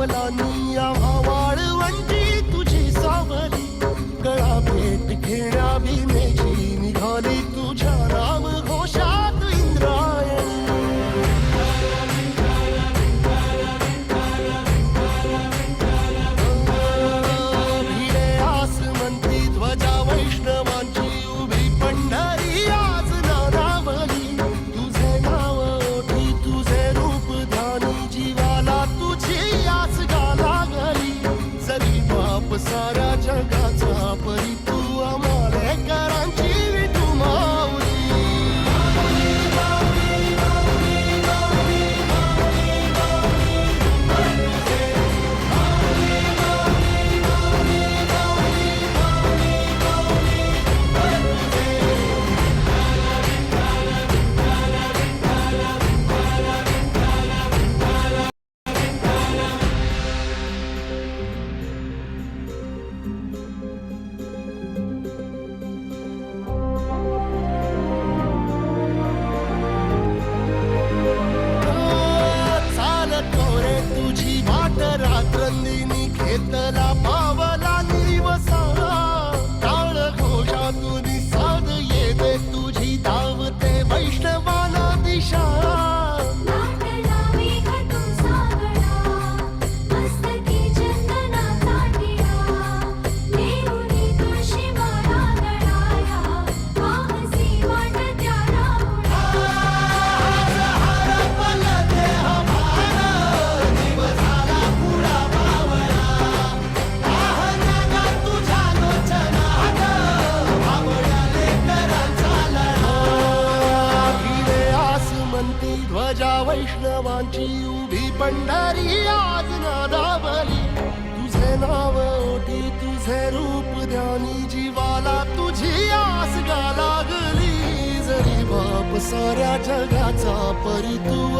पावलांनी आम्हा वाळवंटी तुझी सावली, गळा भेट घेण्या भीमेची निघाली तुझ्या नाम घोषात इंद्रायणी. भिडे आसमंती ध्वजा वैष्णवांची उभी पंढरी आज नानावली, तुझे नाव ओठी तुझे रूप ध्यानी जीवाला तुझी आस गा लागली. जरी बाप साऱ्या जगाचा परी तू आम्हालेकरांची विठू माऊली. तुझी वाट रात्रंदिनी घेतला पावला निवसा, टाळ घोषातून साध येते तुझी धावते वैष्णवाला दिशा. ध्वजा वैष्णवांची उभी पंढरी आज नादावली, तुझे नाव ओठी तुझे रूप ध्यानी जीवाला तुझी आस गा लागली. जरी बाप साऱ्या जगाचा परी तू